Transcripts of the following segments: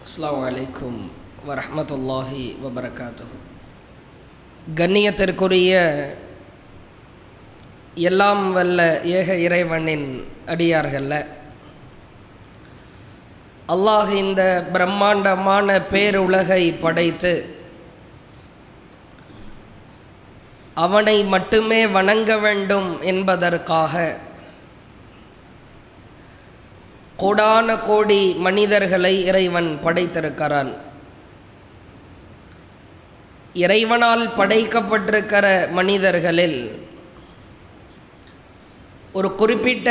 அஸ்ஸலாமு அலைக்கும் வரஹ்மத்துல்லாஹி வபரகாத்துஹு. கண்ணியத்திற்குரிய எல்லாம் வல்ல ஏக இறைவனின் அடியார்கள்ல, அல்லாஹ் இந்த பிரம்மாண்டமான பேருலகை படைத்து அவனை மட்டுமே வணங்க வேண்டும் என்பதற்காக கோடான கோடி மனிதர்களை இறைவன் படைத்திருக்கிறான். இறைவனால் படைக்கப்பட்டிருக்கிற மனிதர்களில் ஒரு குறிப்பிட்ட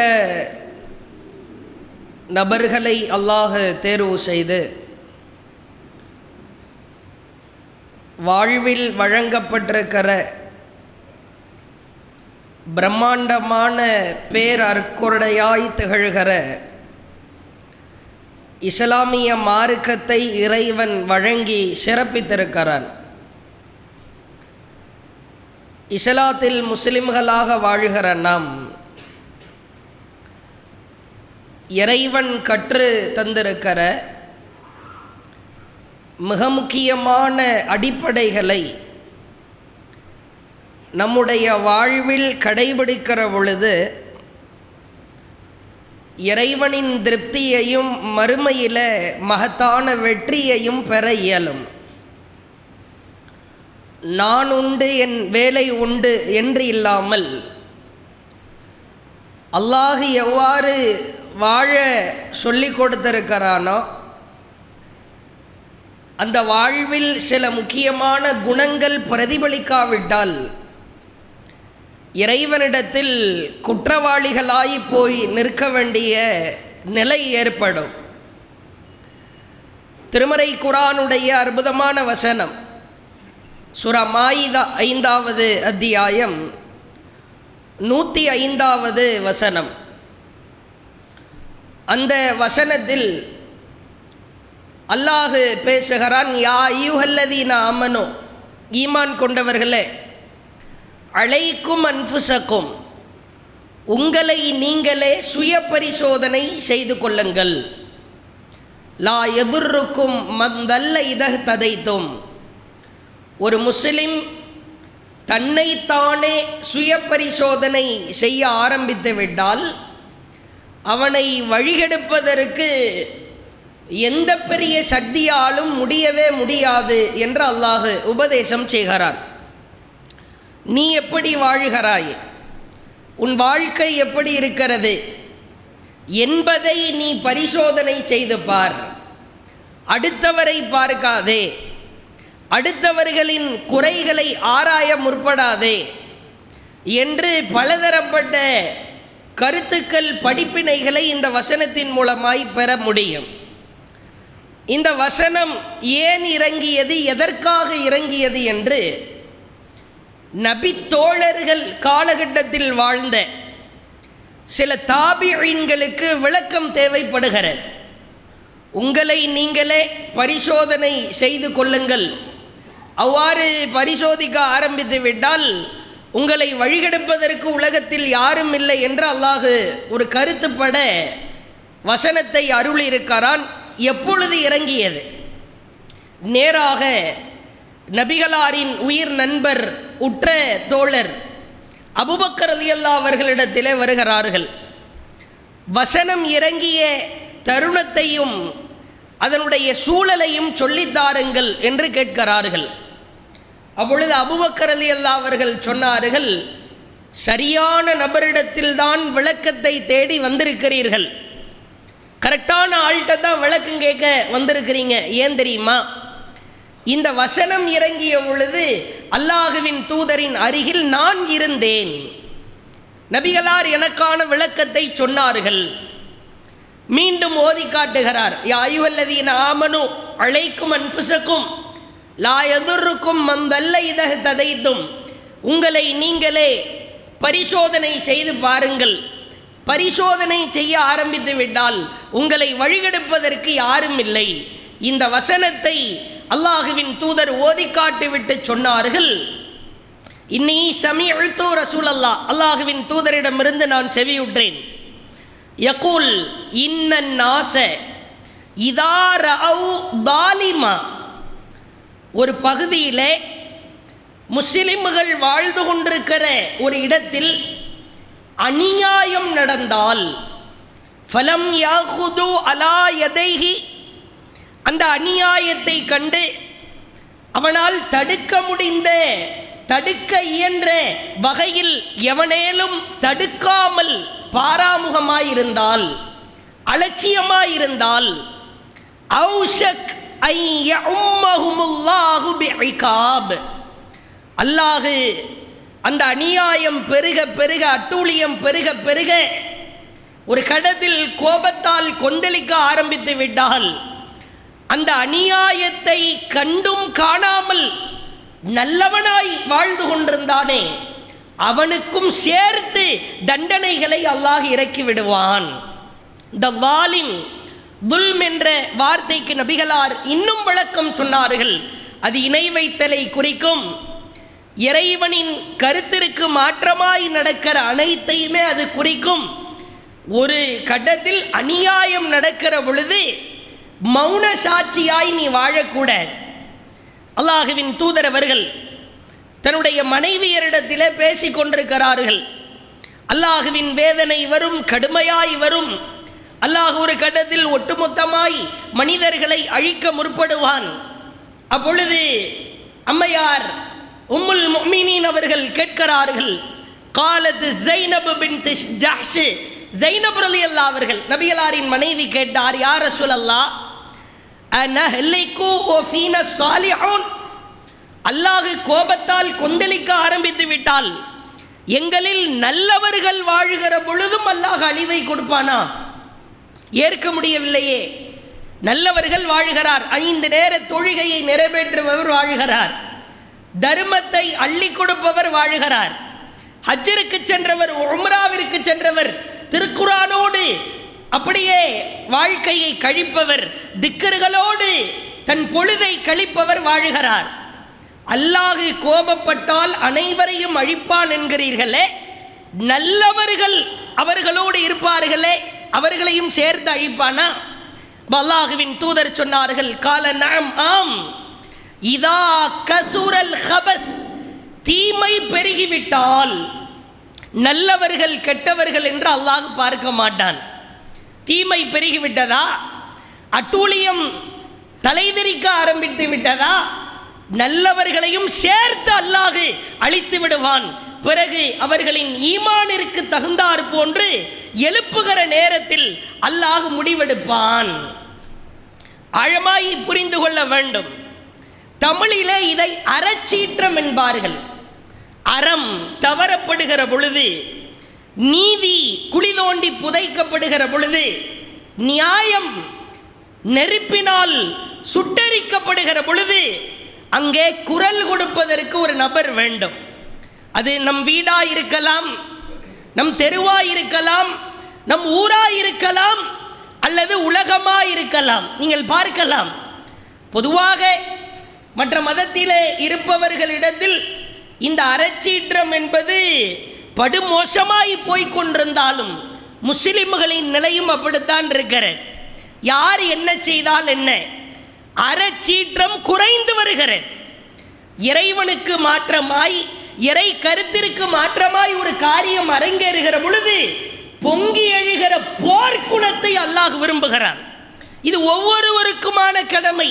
நபர்களை அல்லாஹ் தேர்வு செய்து வாழ்வில் வழங்கப்பட்டிருக்கிற பிரம்மாண்டமான பேரற்கொடையாய் திகழ்கிற இஸ்லாமிய மார்க்கத்தை இறைவன் வழங்கி சிறப்பித்திருக்கிறான். இஸ்லாத்தில் முஸ்லிம்களாக வாழ்கிற நாம் இறைவன் கற்று தந்திருக்கிற மிக முக்கியமான அடிப்படைகளை நம்முடைய வாழ்வில் கடைபிடிக்கிற பொழுது இறைவனின் திருப்தியையும் மறுமையில மகத்தான வெற்றியையும் பெற இயலும். நான் உண்டு என் வேலை உண்டு என்று இல்லாமல் அல்லாஹ் எவ்வாறு வாழ சொல்லி கொடுத்திருக்கிறானோ அந்த வாழ்வில் சில முக்கியமான குணங்கள் பிரதிபலிக்காவிட்டால் இறைவனிடத்தில் குற்றவாளிகளாய் போய் நிற்க வேண்டிய நிலை ஏற்படும். திருமறை குர்ஆனுடைய அற்புதமான வசனம் சூரா மாயிதா 5வது அத்தியாயம் 105வது வசனம். அந்த வசனத்தில் அல்லாஹ் பேசுகிறான், யா அய்யுஹல்லதீன ஆமனு, ஈமான் கொண்டவர்களே, அலைக்கும் அன்ஃபுஸக்கும், உங்களை நீங்களே சுய பரிசோதனை செய்து கொள்ளுங்கள். லா யதுர்ருக்கும் மன் தல்ல இதஹ் ததைத்தும், ஒரு முஸ்லிம் தன்னைத்தானே சுய பரிசோதனை செய்ய ஆரம்பித்து விட்டால் அவனை வழிகெடுப்பதற்கு எந்த பெரிய சக்தியாலும் முடியவே முடியாது என்று அல்லாஹ் உபதேசம் செய்கிறான். நீ எப்படி வாழ்கிறாய், உன் வாழ்க்கை எப்படி இருக்கிறது என்பதை நீ பரிசோதனை செய்து பார். அடுத்தவரை பார்க்காதே, அடுத்தவர்களின் குறைகளை ஆராய முற்படாதே என்று பலதரப்பட்ட கருத்துக்கள் படிப்பினைகளை இந்த வசனத்தின் மூலமாய் பெற முடியும். இந்த வசனம் ஏன் இறங்கியது, எதற்காக இறங்கியது என்று நபி தோழர்கள் காலகட்டத்தில் வாழ்ந்த சில தாபிஈன்களுக்கு விளக்கம் தேவைப்படுகிறது. உங்களை நீங்களே பரிசோதனை செய்து கொள்ளுங்கள். அவ்வாறு பரிசோதிக்க ஆரம்பித்து விட்டால் உங்களை வழிகெடுப்பதற்கு உலகத்தில் யாரும் இல்லை என்று அல்லாஹ் ஒரு கருத்துப்பட வசனத்தை அருளியிருக்கிறான். எப்பொழுது இறங்கியது? நேராக நபிகளாரின் உயிர் நண்பர் உற்ற தோழர் அபூபக்கர் ரலியல்லாஹு அவர்களிடத்திலே வருகிறார்கள். வசனம் இறங்கிய தருணத்தையும் அதனுடைய சூழலையும் சொல்லித்தாருங்கள் என்று கேட்கிறார்கள். அப்பொழுது அபூபக்கர் ரலியல்லாஹு அவர்கள் சொன்னார்கள், சரியான நபரிடத்தில்தான் விளக்கத்தை தேடி வந்திருக்கிறீர்கள். கரெக்டான ஆள்கிட்ட தான் விளக்கம் கேட்க வந்திருக்கிறீங்க. ஏன் தெரியுமா? இந்த வசனம் இறங்கிய பொழுது அல்லாஹுவின் தூதரின் அருகில் நான் இருந்தேன். நபிகளார் எனக்கான விளக்கத்தை சொன்னார்கள். மீண்டும் ஓதி காட்டுகிறார், யா அய்யுஹல்லதீன ஆமனு அலைக்கும் அன்ஃபுஸக்கும் லா யதுர்ருக்கும் மன் தல்ல இதஹ் ததைத்தும், உங்களை நீங்களே பரிசோதனை செய்து பாருங்கள். பரிசோதனை செய்ய ஆரம்பித்து விட்டால் உங்களை வழிகெடுப்பதற்கு யாரும் இல்லை. இந்த வசனத்தை அல்லாஹுவின் தூதர் ஓதி காட்டிவிட்டு சொன்னார்கள், இன்னி சமீஅத்து ரசூலல்லாஹ், அல்லாஹுவின் தூதரிடமிருந்து நான் செவியுற்றேன், யகூல் இன்னன் நாஸ இதா ரஅவ் தாலிமா, ஒரு பகுதியிலே முஸ்லிம்கள் வாழ்ந்து கொண்டிருக்கிற ஒரு இடத்தில் அநியாயம் நடந்தால், ஃபலம் யாஹுது அலா யதைஹி, அந்த அநியாயத்தை கண்டு அவனால் தடுக்க இயன்ற வகையில் எவனேலும் தடுக்காமல் பாராமுகமாயிருந்தால், அலட்சியமாயிருந்தால், அவுஷக் ஐ யஉம்மஹுமுல்லாஹு பிஇகாப், அல்லாஹ் அந்த அநியாயம் பெருக பெருக, அட்டூழியம் பெருக பெருக ஒரு கடத்தில் கோபத்தால் கொந்தளிக்க ஆரம்பித்து விட்டால், அந்த அநியாயத்தை கண்டும் காணாமல் நல்லவனாய் வாழ்ந்து கொண்டிருந்தானே அவனுக்கும் சேர்த்து தண்டனைகளை அல்லாஹ் இறக்கி விடுவான். இந்த வாலிம், துல்ம் என்ற வார்த்தைக்கு நபிகளார் இன்னும் விளக்கம் சொன்னார்கள். அது இணை வைத்தலை குறிக்கும். இறைவனின் கருத்திற்கு மாற்றமாய் நடக்கிற அனைத்தையுமே அது குறிக்கும். ஒரு கட்டத்தில் அநியாயம் நடக்கிற பொழுது மௌன சாட்சியாய் நீ வாழக்கூடாது. அல்லாஹுவின் தூதர் அவர்கள் தன்னுடைய மனைவியரிடத்திலே பேசி கொண்டிருக்கிறார்கள். அல்லாஹுவின் வேதனை வரும், கடுமையாய் வரும். அல்லாஹ் ஒரு கட்டத்தில் ஒட்டுமொத்தமாய் மனிதர்களை அழிக்க முற்படுவான். அப்பொழுது அம்மையார் உம்முல் முஃமினீன் அவர்கள் கேட்கிறார்கள். காலத்து ஸைனப் பின்த் ஜஹ்ஷ், ஸைனப் ரலியல்லாஹு அவர்கள் நபிகளாரின் மனைவி கேட்டார், யா ரசூலல்லாஹ் அனஹ்லிகு வ ஃபீனா ஸாலிஹூன், அல்லாஹ் கோபத்தால் கொந்தளிக்க ஆரம்பித்து விட்டால் எங்களில் நல்லவர்கள் வாழ்கிற பொழுதும் அல்லாஹ் அழிவை கொடுப்பானா? ஏற்க முடியவில்லையே. நல்லவர்கள் வாழ்கிறார், 5 நேர தொழுகையை நிறைவேற்றுபவர் வாழ்கிறார், தர்மத்தை அள்ளி கொடுப்பவர் வாழ்கிறார், ஹஜ்ஜிற்கு சென்றவர், உம்ராவிற்கு சென்றவர், திருக்குரானோடு அப்படியே வாழ்க்கையை கழிப்பவர், திக்ருகளோடு தன் பொழுதை கழிப்பவர் வாழ்கிறார். அல்லாஹ் கோபப்பட்டால் அனைவரையும் அழிப்பான் என்கிறீர்களே, நல்லவர்கள் அவர்களோடு இருப்பார்களே, அவர்களையும் சேர்த்து அழிப்பானா? அல்லாஹுவின் தூதர் சொன்னார்கள், கால நஅம், ஆம். இதா கசுரல் ஹபஸ், தீமை பெருகிவிட்டால் நல்லவர்கள் கெட்டவர்கள் என்று அல்லாஹ் பார்க்க மாட்டான். தீமை பெருகிவிட்டதா, அட்டூழியம் தலைவிரிக்க ஆரம்பித்து விட்டதா, நல்லவர்களையும் சேர்த்து அல்லாஹ் அழித்து விடுவான். பிறகு அவர்களின் ஈமானிற்கு தகுந்தார் போன்று எழுப்புகிற நேரத்தில் அல்லாஹ் முடிவெடுப்பான். ஆழமாய் புரிந்து கொள்ள வேண்டும். தமிழிலே இதை அறச்சீற்றம் என்பார்கள். அறம் தவறப்படுகிற பொழுது, நீதி குழி தோண்டி புதைக்கப்படுகிற பொழுது, நியாயம் நெருப்பினால் சுட்டரிக்கப்படுகிற பொழுது அங்கே குரல் கொடுப்பதற்கு ஒரு நபர் வேண்டும். அது நம் வீடா இருக்கலாம், நம் தெருவா இருக்கலாம், நம் ஊரா இருக்கலாம், அல்லது உலகமா இருக்கலாம். நீங்கள் பார்க்கலாம், பொதுவாக மற்ற மதத்திலே இருப்பவர்களிடத்தில் இந்த அறச்சீற்றம் என்பது படுமோசமாய் போய்கொண்டிருந்தாலும் முஸ்லிம்களின் நிலையும் அப்படித்தான் இருக்கிறது. யார் என்ன செய்தால் என்ன, அறச்சீற்றம் குறைந்து வருகிறது. இறைவனுக்கு மாற்றமாய், இறை கருத்திற்கு மாற்றமாய் ஒரு காரியம் அரங்கேறுகிற பொழுது பொங்கி எழுகிற போர்க்குணத்தை அல்லாஹ் விரும்புகிறான். இது ஒவ்வொருவருக்குமான கடமை.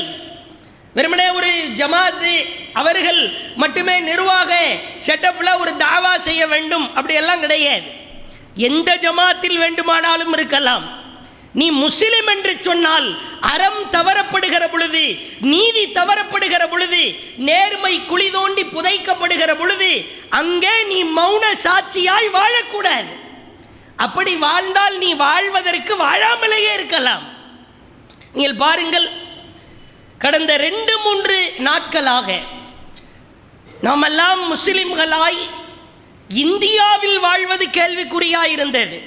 வெறுமனே ஒரு ஜமாத்து அவர்கள் மட்டுமே நிர்வாக செட்டப்பில் ஒரு தாவா செய்ய வேண்டும் அப்படியெல்லாம் கிடையாது. எந்த ஜமாத்தில் வேண்டுமானாலும் இருக்கலாம். நீ முஸ்லிம் என்று சொன்னால் அறம் தவறப்படுகிற பொழுது, நீதி தவறப்படுகிற பொழுது, நேர்மை குழி தோண்டி புதைக்கப்படுகிற பொழுது அங்கே நீ மௌன சாட்சியாய் வாழக்கூடாது. அப்படி வாழ்ந்தால் நீ வாழ்வதற்கு வாழாமலேயே இருக்கலாம். நீங்கள் பாருங்கள், கடந்த 2-3 நாட்களாக நாமெல்லாம் முஸ்லிம்களாய் இந்தியாவில் வாழ்வது கேள்விக்குறியாயிருந்தது.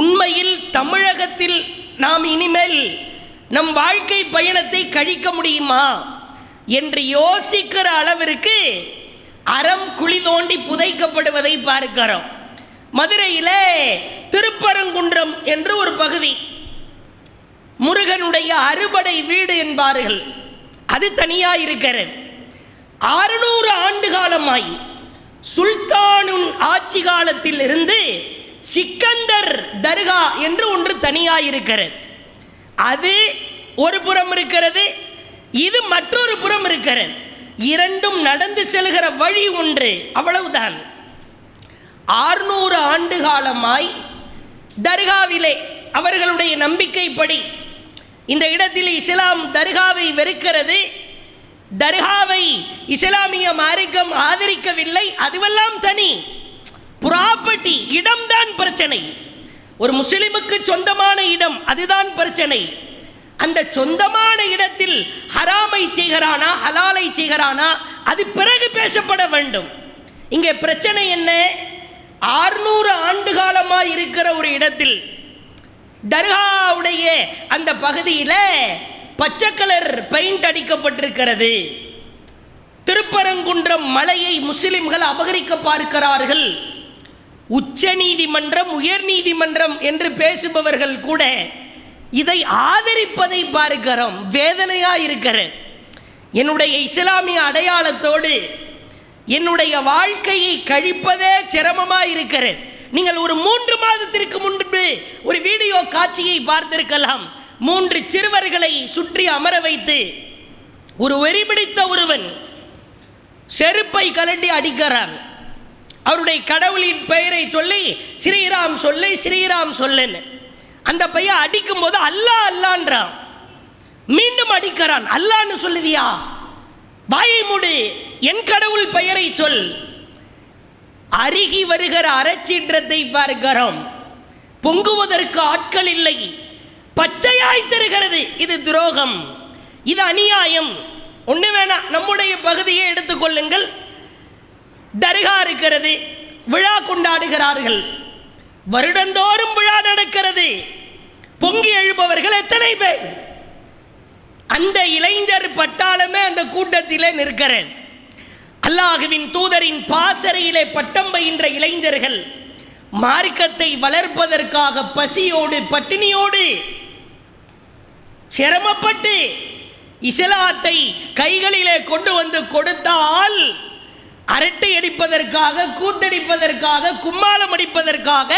உண்மையில் தமிழகத்தில் நாம் இனிமேல் நம் வாழ்க்கை பயணத்தை கழிக்க முடியுமா என்று யோசிக்கிற அளவிற்கு அறம் குழி தோண்டி புதைக்கப்படுவதை பார்க்கிறோம். மதுரையிலே திருப்பரங்குன்றம் என்று ஒரு பகுதி, முருகனுடைய அறுபடை வீடு என்பார்கள், அது தனியாக இருக்கிறது. 600 ஆண்டு காலமாய் சுல்தானுன் ஆட்சி காலத்தில் இருந்து சிக்கந்தர் தர்கா என்று ஒன்று தனியாக இருக்கிறது. அது ஒரு புறம் இருக்கிறது, இது மற்றொரு புறம் இருக்கிறது. இரண்டும் நடந்து செல்கிற வழி ஒன்று, அவ்வளவுதான். 600 ஆண்டு காலமாய் தர்காவிலே அவர்களுடைய நம்பிக்கைப்படி இந்த இடத்தில் இஸ்லாம் தர்காவை வெறுக்கிறது, தர்காவை இஸ்லாமிய மார்க்கம் ஆதரிக்கவில்லை. அதுவெல்லாம் தனி ப்ராப்பர்ட்டி, இடம்தான் பிரச்சனை. ஒரு முஸ்லிமுக்கு சொந்தமான இடம், அதுதான் பிரச்சனை. அந்த சொந்தமான இடத்தில் ஹராமை செய்கிறானா ஹலாலை செய்கிறானா அது பிறகு பேசப்பட வேண்டும். இங்கே பிரச்சனை என்ன? 600 ஆண்டு காலமாக இருக்கிற ஒரு இடத்தில் தர்காவுடைய அந்த பகுதியில் பச்சை கலர் பெயிண்ட் அடிக்கப்பட்டிருக்கிறது. திருப்பரங்குன்றம் மலையை முஸ்லிம்கள் அபகரிக்க பார்க்கிறார்கள். உச்ச நீதிமன்றம், உயர் நீதிமன்றம் என்று பேசுபவர்கள் கூட இதை ஆதரிப்பதை பார்க்கிறோம். வேதனையாக இருக்கிறது. என்னுடைய இஸ்லாமிய அடையாளத்தோடு என்னுடைய வாழ்க்கையை கழிப்பதே சிரமமாக இருக்கிறது. நீங்கள் ஒரு 3 மாதத்திற்கு முன்பு ஒரு வீடியோ காட்சியை பார்த்திருக்கலாம். 3 சிறுவர்களை சுற்றி அமர வைத்து ஒரு வெறிபிடித்த ஒருவன் செருப்பை கலட்டி அடிக்கிறான். அவருடைய கடவுளின் பெயரை சொல்லி ஸ்ரீராம் சொல்லு, ஸ்ரீராம் சொல்லுன்னு. அந்த பையன் அடிக்கும் போது அல்லா அல்லான்றான். மீண்டும் அடிக்கிறான். அல்லான்னு சொல்லுவியா? வாயை மூடு, என் கடவுள் பெயரை சொல். அருகி வருகிற அறச்சீற்றத்தை பார்க்கிறோம். பொங்குவதற்கு ஆட்கள் இல்லை, பச்சையாய் தருகிறது. இது துரோகம், இது அநியாயம். ஒன்று வேணாம், நம்முடைய பகுதியை எடுத்துக்கொள்ளுங்கள். தர்கா இருக்கிறது, விழா கொண்டாடுகிறார்கள். வருடந்தோறும் விழா நடக்கிறது. பொங்கி எழுபவர்கள் எத்தனை பேர்? அந்த இளைஞர் பட்டாளமே அந்த கூட்டத்திலே நிற்கிறேன். அல்லாஹுவின் தூதரின் பாசறையிலே பட்டம் பயின்ற இளைஞர்கள் மார்க்கத்தை வளர்ப்பதற்காக பசியோடு பட்டினியோடு சிரமப்பட்டு இஸ்லாத்தை கைகளிலே கொண்டு வந்து கொடுத்தால் அரட்டை அடிப்பதற்காக, கூத்தடிப்பதற்காக, கும்மாளம் அடிப்பதற்காக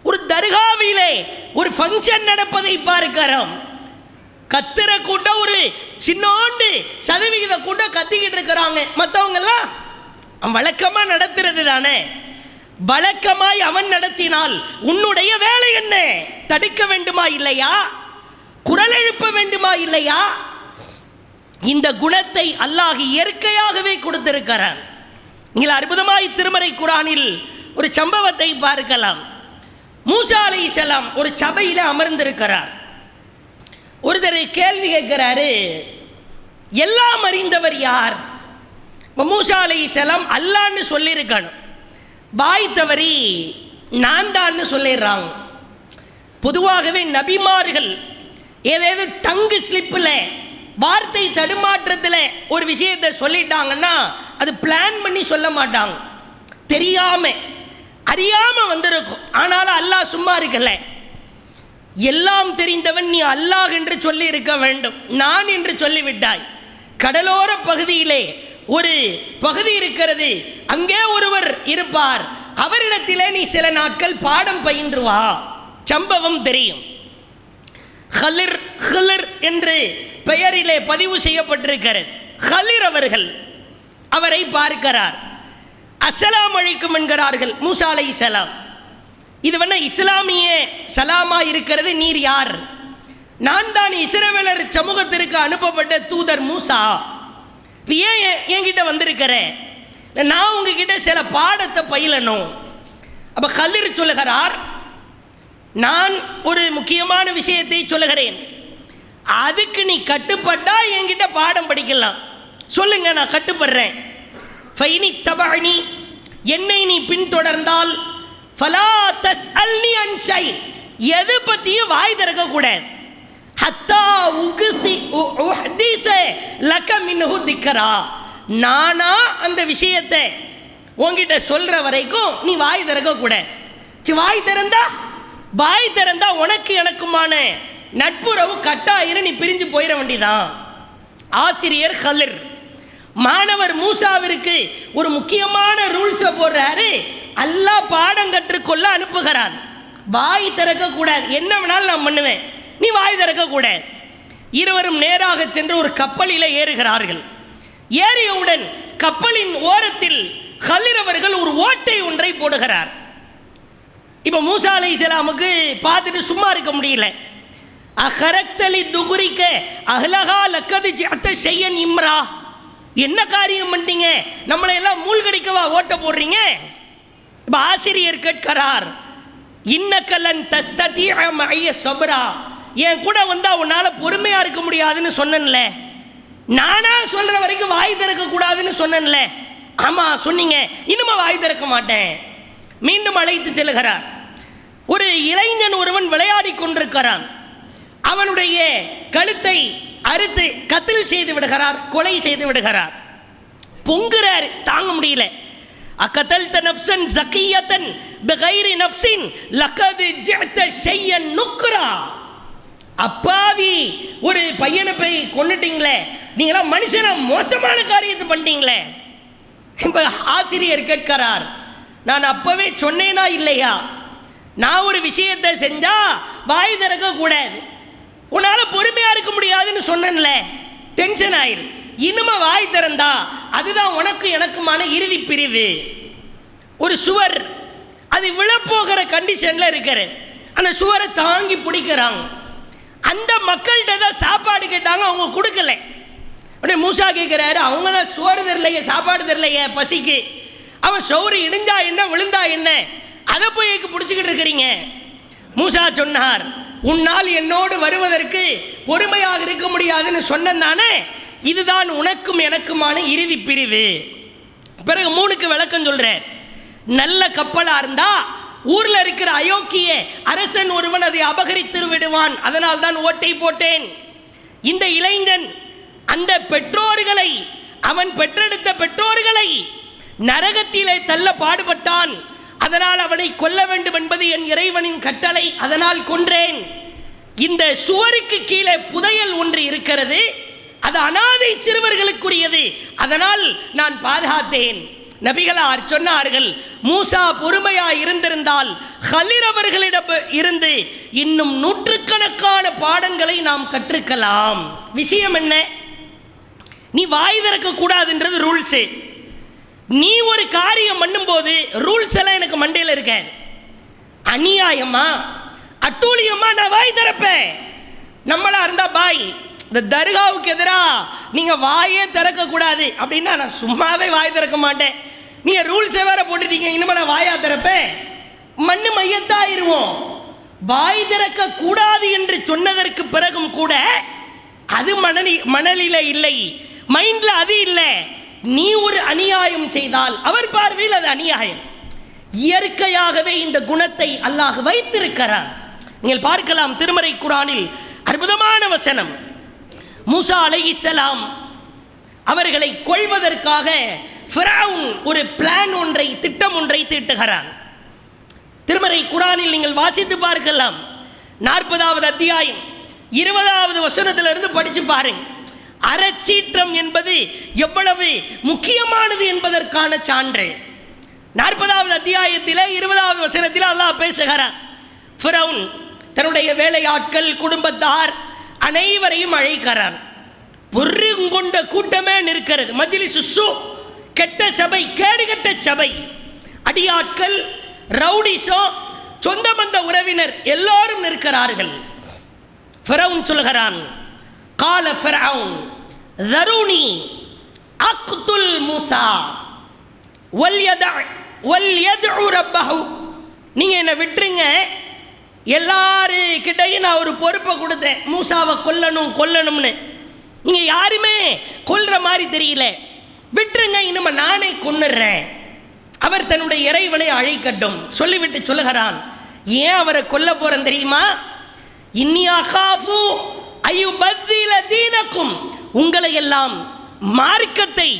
ஒரு தர்காவிலே ஒரு ஃபங்க்ஷன் நடப்பதை பார்க்கிறோம். கத்துற கூட்டம் ஒரு சின்னோண்டு சதவிகித கூட்டம் கத்திக்கிட்டு இருக்கிறாங்க. மற்றவங்கெல்லாம் வழக்கமாக நடத்துறது தானே. வழக்கமாய் அவன் நடத்தினால் உன்னுடைய வேலை என்ன? தடுக்க வேண்டுமா இல்லையா? குரல் எழுப்ப வேண்டுமா இல்லையா? இந்த குணத்தை அல்லாஹ் இயற்கையாகவே கொடுத்திருக்கிறான். நீங்கள் அற்புதமாய் திருமறை குர்ஆனில் ஒரு சம்பவத்தை பார்க்கலாம். மூசா அலைஹிஸ்ஸலாம் ஒரு சபையில் அமர்ந்திருக்கிறார். ஒருத்தர் கேள்வி கேட்கிறாரு, எல்லாம் அறிந்தவர் யார்? மூசா அலைஹிஸ்ஸலாம் அல்லான்னு சொல்லியிருக்கணும். வாய் தவறி நான் தான்னு சொல்லிடுறாங்க. பொதுவாகவே நபிமார்கள் ஏதேது டங்கு ஸ்லிப்பில், வார்த்தை தடுமாற்றத்தில் ஒரு விஷயத்தை சொல்லிட்டாங்கன்னா அது பிளான் பண்ணி சொல்ல மாட்டாங்க. தெரியாமல் அறியாமல் வந்திருக்கும். ஆனாலும் அல்லாஹ் சும்மா இருக்கல. எல்லாம் தெரிந்தவன் நீ அல்லாஹ் என்று சொல்லி இருக்க வேண்டும். நான் என்று சொல்லிவிட்டாய். கடலோர பகுதியிலே ஒரு பகுதி இருக்கிறது, அங்கே ஒருவர் இருப்பார். அவரிடத்திலே நீ சில நாட்கள் பாடம் பயின்று வா. சம்பவம் தெரியும். ஹலிர் ஹிலர் என்று பெயரிலே பதிவு செய்யப்பட்டிருக்கிறது. ஹலிர் அவர்கள் அவரை பார்க்கிறார். அஸ்ஸலாமு அலைக்கும் என்கிறார்கள் மூசா அலைஹிஸ்ஸலாம். இது வேணா இஸ்லாமிய சலாமா இருக்கிறது. நீர் யார்? நான் தான் இஸ்ரவேலர் சமூகத்திற்கு அனுப்பப்பட்ட தூதர் மூசா. ஏன் என்கிட்ட வந்திருக்கிறேன்? நான் உங்ககிட்ட சில பாடத்தை பயிலணும். அப்போ ஹலிர் சொல்லுகிறார், நான் ஒரு முக்கியமான விஷயத்தை சொல்லுகிறேன், அதுக்கு நீ கட்டுப்பட்டா என்கிட்ட பாடம் படிக்கலாம். சொல்லுங்க, நான் கட்டுப்படுறேன். ஃபைனி தபஅனி, என்னை நீ பின்தொடர்ந்தால், ஃபலா தஸ்அல்னி அன் ஷை, எது பற்றியும் வாய் திறக்கக்கூடாது. ஹத்தா உஹ்திஸ லக மின்ஹு திக்ரா, நானா அந்த விஷயத்தை உங்ககிட்ட சொல்ற வரைக்கும் நீ வாய் திறக்கக்கூடாது. வாய் திறந்தா உனக்கு எனக்குமான நட்புறவு கட்டாயிரம், நீ பிரிஞ்சு போயிட வேண்டிதான். ஆசிரியர் ஹலிர் மாணவர் மூசாவிற்கு ஒரு முக்கியமான ரூல்ஸை போடுறாரு. அல்லாஹ் பாடம் கற்றுக்கொள்ள அனுப்புகிறான். வாய் திறக்க கூடாது, என்ன வேணாலும் நான் பண்ணுவேன், நீ வாய் திறக்க கூடாது. இருவரும் நேராக சென்று ஒரு கப்பலில் ஏறுகிறார்கள். ஏறியவுடன் கப்பலின் ஓரத்தில் ஹலிர் அவர்கள் ஒரு ஓட்டை ஒன்றை போடுகிறார். இப்போ மூசா அலைஹிஸ்ஸலாமுக்கு பார்த்துட்டு சும்மா இருக்க முடியல. அஹரக்தலி துகுரிக்க அஹ்லஹா லக்கது ஜஅத ஷையன் இம்ரா, என்ன காரியம் பண்ணிட்டீங்க, நம்மளை எல்லாம் மூழ்கடிக்கவா ஓட்ட போடுறீங்க? இப்போ ஆசிரியர் கேட்கிறார், இன்னக்கலன் தஸ்ததிஅ மஅய ஸப்ரா, என் கூட வந்தா உன்னால பொறுமையா இருக்க முடியாதுன்னு சொன்னேன்ல, நானா சொல்ற வரைக்கும் வாய் திறக்க கூடாதுன்னு சொன்னேன்ல, ஆமா சொன்னீங்க, இனிமே வாய் திறக்க மாட்டேன். மீண்டும் அழைத்து செல்கிறார். ஒரு இளைஞன் ஒருவன் விளையாடி கொண்டிருக்கிறான். அவனுடைய கழுத்தை அறுத்து கத்தில் செய்து விடுகிறார், கொலை செய்து விடுகிறார். பொங்குறார், தாங்க முடியல. அகதல்த நஃப்ஸன் ஸகியத்தன் பிகைரி நஃப்ஸின் லகத் ஜஅத ஷையன் நுக்ரா, அப்பாவி ஒரு பையனை போய் கொன்னுட்டீங்களே, நீங்களாம் மனுஷனா மோசமான காரியத்தை பண்ணிட்டீங்களே. இப்போ ஆசிரியர் கேட்கிறார், நான் அப்பவே சொன்னேனா இல்லையா, நான் ஒரு விஷயத்தை செஞ்சா வாய் திறக்க கூடாது, உன்னால பொறுமையா இருக்க முடியாதுன்னு சொன்னேன்ல, டென்ஷன் ஆயிரு, இனிமே வாய் திறந்தா அதுதான் உனக்கு எனக்குமான இறுதி பிரிவு. ஒரு சுவர் அது விழப்போகிற கண்டிஷன்ல இருக்கிறது, அந்த சுவரை தாங்கி பிடிக்கிறாங்க. அந்த மக்கள்கிட்ட தான் சாப்பாடு கேட்டாங்க, அவங்க கொடுக்கல. உடனே மூசா கேட்கிறாரு, அவங்க தான் சோறு தரலையே, சாப்பாடு தரலையே பசிக்கு, அவன் சோறு இடிஞ்சா என்ன விழுந்தா என்ன, அதை போய் பிடிச்சிக்கிட்டு இருக்கிறீங்க. மூசா சொன்னார், உன்னால் என்னோடு வருவதற்கு பொறுமையாக இருக்க முடியாதுன்னு சொன்னேன் தானே, இதுதான் உனக்கும் எனக்குமான இறுதி பிரிவு. பிறகு 3க்கு விளக்கம் சொல்றேன். நல்ல கப்பலா இருந்தா ஊர்ல இருக்கிற அயோக்கிய அரசன் ஒருவன் அதை அபகரித்து விடுவான், அதனால் தான் ஓட்டை போட்டேன். இந்த இளைஞன் அந்த பெற்றோர்களை, அவன் பெற்றெடுத்த பெற்றோர்களை நரகத்திலே தள்ள பாடுபட்டான், அதனால் அவனை கொல்ல வேண்டும் என்பது என் இறைவனின் கட்டளை, அதனால் கொன்றேன். இந்த சுவருக்கு கீழே புதையல் ஒன்று இருக்கிறது, அது அனாதை சிறுவர்களுக்குரியது, அதனால் நான் பாதுகாத்தேன். நபிகளார் சொன்னார்கள், மூசா பொறுமையா இருந்திருந்தால் ஹலிர் அவர்களிடம் இருந்து இன்னும் நூற்றுக்கணக்கான பாடங்களை நாம் கற்றுக்கலாம். விஷயம் என்ன, நீ வாய் திறக்க கூடாதுன்றது ரூல்ஸு. நீ ஒரு காரியம் பண்ணும்போது ரூல்ஸ் எல்லாம் எனக்கு மண்டையில் இருக்க, அநியாயமா அட்டூழியமா நான் வாய் திறப்பேன். நம்மளா இருந்தா பாய், இந்த தர்காவுக்கு எதிராக நீங்க வாயே திறக்க கூடாது அப்படின்னா நான் சும்மாவே வாய் திறக்க மாட்டேன், நீங்க ரூல்ஸை வேற போட்டுட்டீங்க, இனிமே நான் வாயா திறப்பேன், மண்ணு மையத்தாயிருவோம். வாய் திறக்க கூடாது என்று சொன்னதற்கு பிறகும் கூட அது மணலில இல்லை, மைண்ட்ல அது இல்லை. நீ ஒரு அநியாயம் செய்தால் அவர் பார்வையில் அது அநியாயம். இயற்கையாகவே இந்த குணத்தை அல்லாஹ் வைத்திருக்கிறான். நீங்கள் பார்க்கலாம், திருமறை குர்ஆனில் அற்புதமான வசனம். மூசா அலைஹிஸ்ஸலாம் அவர்களை கொல்வதற்காக ஃபிரௌன் ஒரு பிளான் ஒன்றை, திட்டம் ஒன்றை தீட்டுகிறான். திருமறை குர்ஆனில் நீங்கள் வாசித்து பார்க்கலாம். 40வது அத்தியாயம் 20வது வசனத்திலிருந்து படித்து பாருங்க. அறச்சீற்றம் என்பது எவ்வளவு முக்கியமானது என்பதற்கான சான்று. 40வது அத்தியாயத்தில் 20வது வசனத்தில் அல்லாஹ் பேசுகிறார். ஃபிரௌன் தன்னுடைய வேலையாட்கள், குடும்பத்தார் அனைவரையும் அழைக்கிறான். பொறுங்கொண்ட கூட்டமே நிற்கிறது. மஜ்லிஸ் சூ, கெட்ட சபை, கேடுகெட்ட சபை, அடியாட்கள், ரவுடிசோ, சொந்த பந்த உறவினர் எல்லோரும் நிற்கிறார்கள். ஃபிரௌன் சொல்கிறான், கால ஃபிரௌன் தரூனி அக்துல் மூசா வல்யத்உ ரப்பஹு, நீங்க என்ன விட்டுருங்க, எல்லாருக்கிட்டையும் நான் ஒரு பொறுப்பை கொடுத்தேன், மூசாவை கொல்லணும்னு, நீங்க யாருமே கொல்ற மாதிரி தெரியல, விட்டுருங்க, இனிமே நானே கொன்னுறேன், அவர் தன்னுடைய இறைவனை அழைக்கட்டும் சொல்லிவிட்டு சொல்லுகிறான். ஏன் அவரை கொல்ல போறேன் தெரியுமா? இன்னி அகாஃபு அய்யுபத்தில தீனக்கும், உங்களை எல்லாம் மார்க்கத்தை,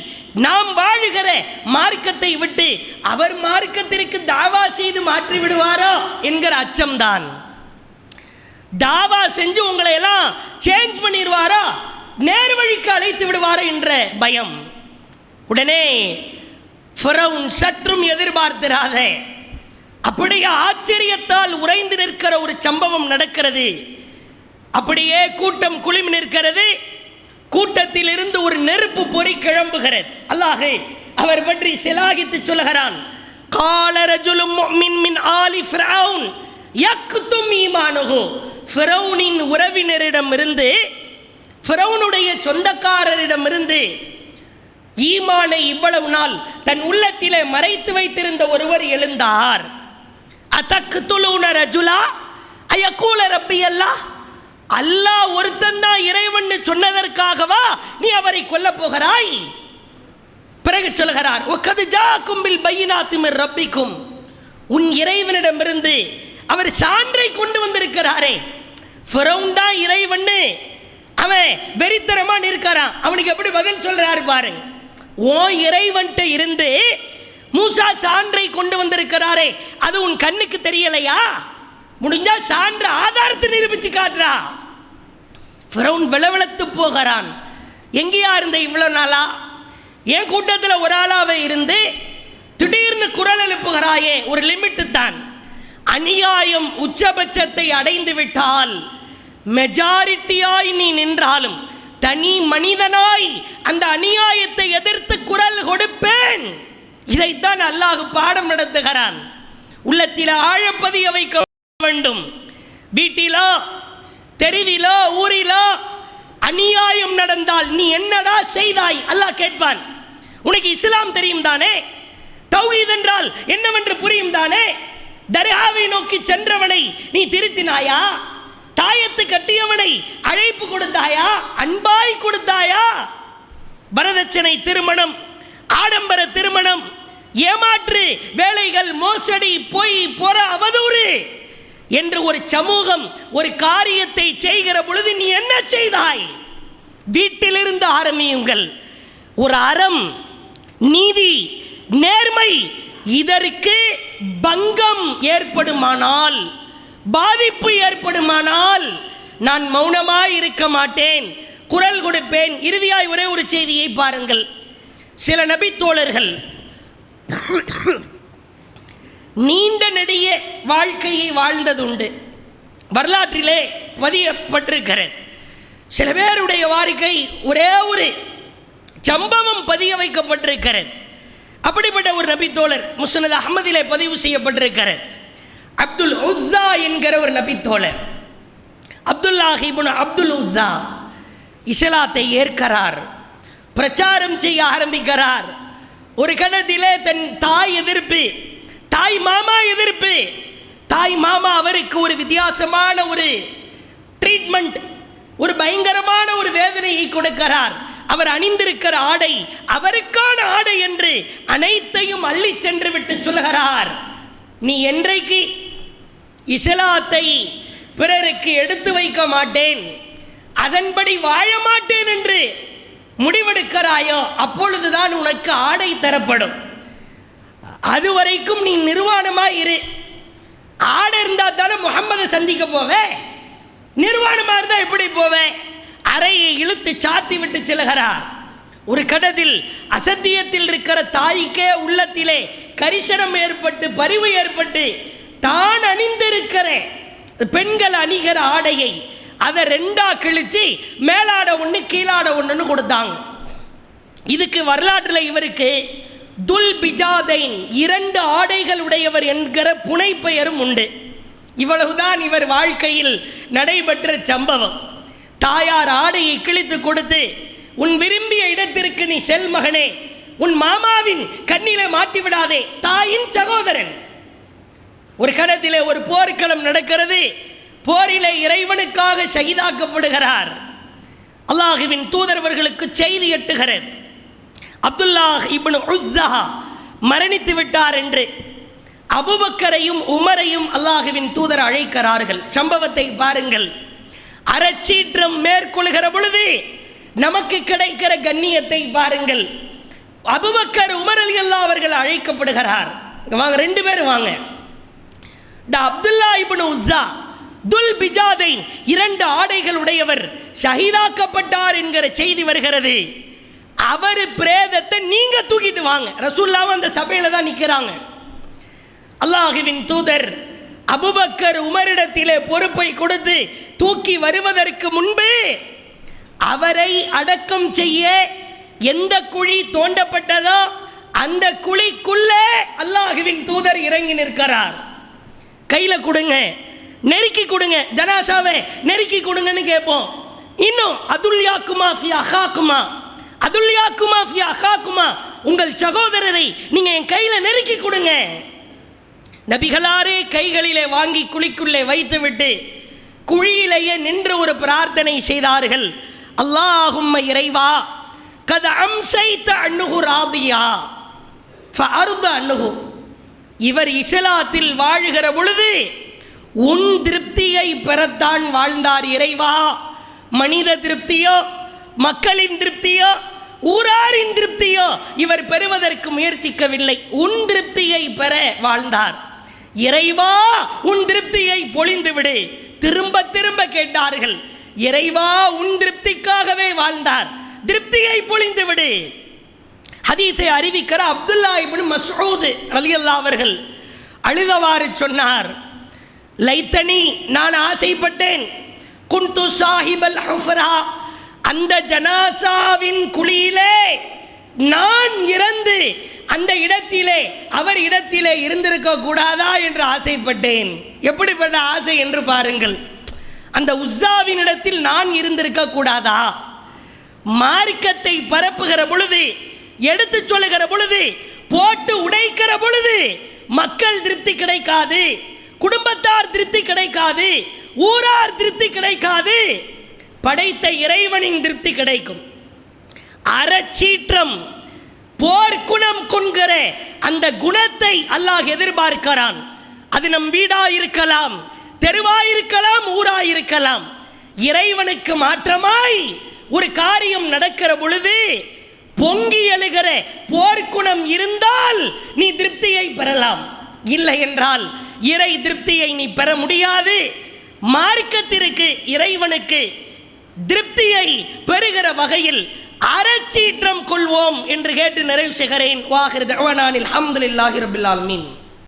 நாம் வாழுகிற மார்க்கத்தை விட்டு அவர் மார்க்கத்திற்கு தாவா செய்து மாற்றி விடுவாரோ என்கிற அச்சம்தான். தாவா செஞ்சு உங்களை எல்லாம் சேஞ்ச் பண்ணிடுவாரா, நேர்வழிக்கு அழைத்து விடுவாரா என்ற பயம். உடனே ஃபிரௌன் சற்றும் எதிர்பார்த்திராத அப்படியே ஆச்சரியத்தால் உறைந்து நிற்கிற ஒரு சம்பவம் நடக்கிறது. அப்படியே கூட்டம் குழுமி நிற்கிறது. கூட்டத்தில் இருந்து ஒரு நெருப்பு பொறி கிளம்புகிறது. அல்லாஹ் அவர் பற்றி சிலாகித்து சொல்கிறான், கால ரஜுலும் முஃமின் மின் ஆலி ஃபிரௌன் யக்தும் ஈமானுஹு. ஃபிரௌனின் உறவினரிடமிருந்து, ஃபிரௌனுடைய சொந்தக்காரரிடமிருந்து ஈமானை இவ்வளவு நாள் தன் உள்ளத்திலே மறைத்து வைத்திருந்த ஒருவர் எழுந்தார். அதக்துலூன ரஜுலா அயகூல ரப்பி அல்லாஹ், அல்லாஹ் ஒருத்தன் தான் இறைவன் சொன்னதற்காகவா நீ அவரை கொல்ல போகிறாய்? பிறகு சொல்கிறார், வகத் ஜாக்கும் பில் பையினாத்தி மிர் ரப்பிக்கும், உன் இறைவனிடமிருந்து அவர் சான்றை கொண்டு வந்திருக்கிறாரே. ஃபிரௌன் தான் இறைவன் அவன் வெறித்தனமா நிற்கிறான். அவனுக்கு எப்படி பதில் சொல்றாரு பாருங்க. ஓ இறைவன்ட்ட இருந்து மூசா சான்றை கொண்டு வந்திருக்கிறாரே, அது உன் கண்ணுக்கு தெரியலையா? முடிஞ்சா சான்று ஆதாரத்தை நிரூபிச்சு காட்டுறா. ஃபிரௌன் விளவிளத்து போகிறான். எங்கேயா இருந்த இவ்வளவு நாளா? என் கூட்டத்தில் ஒரு ஆளாவே இருந்து திடீர்னு குரல் எழுப்புகிறாயே, ஒரு லிமிட்டு தான். அநியாயம் உச்சபட்சத்தை அடைந்து விட்டால் மெஜாரிட்டியாய் நீ நின்றாலும் தனி மனிதனாய் அந்த அநியாயத்தை எதிர்த்து குரல் கொடுப்பேன். இதைத்தான் அல்லாஹ் பாடம் நடத்துகிறான். உள்ளத்தில் ஆழப்பதிய வைக்க வேண்டும். வீட்டிலோ தெருவிலோ ஊரிலோ அநியாயம் நடந்தால் நீ என்னடா செய்தாய் அல்லாஹ் கேட்பான். உனக்கு இஸ்லாம் தெரியும் தானே? தௌஹீத் என்றால் என்னவென்று புரியும் தானே? தர்காவை நோக்கி சென்றவனை நீ திருத்தினாயா? தாயத்து கட்டியவனை அழைப்பு கொடுத்தாயா? அன்பாய் கொடுத்தாயா? வரதட்சணை திருமணம், ஆடம்பர திருமணம், ஏமாற்று வேலைகள், மோசடி, பொய், பொற, அவதூறு என்று ஒரு சமூகம் ஒரு காரியத்தை செய்கிற பொழுது நீ என்ன செய்தாய்? வீட்டிலிருந்து ஆரம்பியுங்கள். ஒரு அறம், நீதி, நேர்மை இதற்கு பங்கம் ஏற்படுமானால், பாதிப்பு ஏற்படுமானால் நான் மௌனமாய் இருக்க மாட்டேன், குரல் கொடுப்பேன். இறுதியாய் ஒரே ஒரு செய்தியை பாருங்கள். சில நபி தோழர்கள் நீண்ட நெடிய வாழ்க்கையை வாழ்ந்ததுண்டு, வரலாற்றிலே பதியப்பட்டிருக்கிறது. சில பேருடைய வாழ்க்கை ஒரே ஒரு சம்பவம் பதிய வைக்கப்பட்டிருக்கிறது. அப்படிப்பட்ட ஒரு நபி தோழர் முஸ்னத் அஹ்மதிலே பதிவு செய்யப்பட்டிருக்கிறார். அப்துல் உஸ்ஸா என்கிற ஒரு நபி தோழர், அப்துல்லாஹ் இப்னு அப்துல் உஸ்ஸா இஸ்லாத்தை ஏற்கிறார், பிரச்சாரம் செய்ய ஆரம்பிக்கிறார். ஒரு கணத்திலே தன் தாய் எதிர்ப்பு, தாய் மாமா எதிர்ப்பு. தாய் மாமா அவருக்கு ஒரு வித்தியாசமான ஒரு ட்ரீட்மெண்ட், ஒரு பயங்கரமான ஒரு வேதனையை கொடுக்கிறார். அவர் அணிந்திருக்கிற ஆடை அவருக்கான ஆடை என்று அனைத்தையும் அள்ளி சென்று விட்டு சொல்கிறார், நீ என்றைக்கு இஸ்லாத்தை பிறருக்கு எடுத்து வைக்க மாட்டேன், அதன்படி வாழ மாட்டேன் என்று முடிவெடுக்கிறாயோ அப்பொழுதுதான் உனக்கு ஆடை தரப்படும். அதுவரைக்கும் நீ நிர்வாணமாய் இரு. ஆடை இருந்தா தானே முகம்மதை சந்திக்க போவே, நிர்வாணமா இருந்தா எப்படி போவே? அறையை இழுத்து சாத்தி விட்டு செல்கிறார். ஒரு கடத்தில் அசத்தியத்தில் இருக்கிற தாய்க்கே உள்ளத்திலே கரிசனம் ஏற்பட்டு பரிவு ஏற்பட்டு தான் அணிந்திருக்கிற பெண்கள் அணிகிற ஆடையை அதை ரெண்டா கிழிச்சு மேலாட ஒன்று கீழாட ஒன்றுன்னு கொடுத்தாங்க. இதுக்கு வரலாற்றில் இவருக்கு துல் பிஜாதைன், இரண்டு ஆடைகள் உடையவர் என்கிற புனை பெயரும் உண்டு. இவ்வளவுதான் இவர் வாழ்க்கையில் நடைபெற்ற சம்பவம். தாயார் ஆடையை கிழித்து கொடுத்து, உன் விரும்பிய இடத்திற்கு நீ செல் மகனே, உன் மாமாவின் கண்ணிலே மாட்டி விடாதே, தாயின் சகோதரன். ஒரு கடத்திலே ஒரு போர்க்களம் நடக்கிறது. போரிலே இறைவனுக்காக ஷஹீதாக்கப்படுகிறார். அல்லாஹுவின் தூதரவர்களுக்கு செய்தி எட்டுகிறது, அப்துல்லாஹ் இப்னு உஸ்ஸா மரணித்து விட்டார் என்று. அபூபக்கரையும் உமரையும் அல்லாஹுவின் தூதர் அழைக்கிறார்கள். சம்பவத்தை பாருங்கள். அறச்சீற்றம் மேற்கொள்கிற பொழுது நமக்கு கிடைக்கிற கண்ணியத்தை பாருங்கள். அபூபக்கர் உமர் ரலியல்லாஹு அவர்கள் அழைக்கப்படுகிறார். வாங்க, ரெண்டு பேரும் வாங்க. இந்த அப்துல்லா இப்னு உஸ்ஸா துல் பிஜாதைன் 2 ஆடைகள் உடையவர் ஷஹீதாக்கப்பட்டார் என்கிற செய்தி வருகிறது. அவர் பிரேதத்தை நீங்க தூக்கிட்டு வாங்க. ரசூலுல்லாஹ் அந்த சபையில தான் நிற்கிறாங்க. அல்லாஹ்வின் தூதர் அபூபக்கர் உமரிடத்திலே பொறுப்பை கொடுத்து தூக்கி வருவதற்கு முன்பு அவரை அடக்கம் செய்ய எந்த குழி தோண்டப்பட்டதோ அந்த குழிக்குள்ளே அல்லாஹ்வின் தூதர் இறங்கி நிற்கிறார். கையில கொடுங்க, நெருக்கி கொடுங்க, ஜனாசாவை நெருக்கி கொடுங்கன்னு கேட்போம். இன்னும் அதுல்யாக்குமா ஃபி அஹாக்குமா, அதுல்யாக்குமா ஃபி அஹாக்குமா, உங்கள் சகோதரரை நீங்க என் கையில நெருக்கி கொடுங்க. நபிகளாரே கைகளிலே வாங்கி குழிக்குள்ளே வைத்துவிட்டு குழியிலேயே நின்று ஒரு பிரார்த்தனை செய்தார்கள். அல்லாஹும்ம இறைவா கத அம்சைத அன்னுஹு ராதியா ஃபஅர்த அன்னுஹு, இவர் இஸ்லாத்தில் வாழுகிற பொழுது உன் திருப்தியை பெறத்தான் வாழ்ந்தார் இறைவா. மனித திருப்தியோ மக்களின் திருப்தியோ ஊராரின் திருப்தியோ இவர் பெறுவதற்கு முயற்சிக்கவில்லை, உன் திருப்தியை பெற வாழ்ந்தார். இறைவா உன் திருப்தியை பொழிந்து விடு. திரும்ப திரும்ப கேட்டார்கள். இறைவா உன் திருப்திக்காகவே வாழ்ந்தார், திருப்தியை பொழிந்து விடு. ஹதீஸை அறிவிக்கிற அப்துல்லா இப்னு மஸ்ஊத் ரலியல்லாஹு அவர்கள் அழுதவாறு சொன்னார், லைத்தனி, நான் ஆசைப்பட்டேன், குன்து சாஹிபல் ஹுஃப்ரா, அந்த ஜனாசாவின் குழியிலே நான் இறந்து அந்த இடத்திலே அவர் இடத்திலே இருந்திருக்க கூடாதா என்று ஆசைப்பட்டேன். எப்படிப்பட்ட ஆசை என்று பாருங்கள். அந்த உஸ்ஸாவின் இடத்தில் நான் இருந்திருக்க கூடாதா? மார்க்கத்தை பரப்புகிற பொழுது, எடுத்து சொல்லுகிற பொழுது, போட்டு உடைக்கிற பொழுது மக்கள் திருப்தி கிடைக்காது, குடும்பத்தார் திருப்தி கிடைக்காது, ஊரார் திருப்தி கிடைக்காது, படைத்த இறைவனின் திருப்தி கிடைக்கும். அறச்சீற்றம் போர்க்குணம் கொண்கிற அந்த குணத்தை அல்லாஹ் எதிர்பார்க்கிறான். அது நம் வீடா இருக்கலாம், தெருவாயிருக்கலாம், ஊராயிருக்கலாம். இறைவனுக்கு மாற்றமாய் ஒரு காரியம் நடக்கிற பொழுது பொங்கி எழுகிற போர்க்குணம் இருந்தால் நீ திருப்தியை பெறலாம். இல்லை என்றால் இறை திருப்தியை நீ பெற முடியாது. மார்க்கத்திற்கு இறைவனுக்கு திருப்தியை பெறுகிற வகையில் அறச்சீற்றம் கொள்வோம் என்று கேட்டு நிறைவு செய்கிறேன். வாஹிர் தஅவானா அல்ஹம்துலில்லாஹி ரப்பில் ஆலமீன்.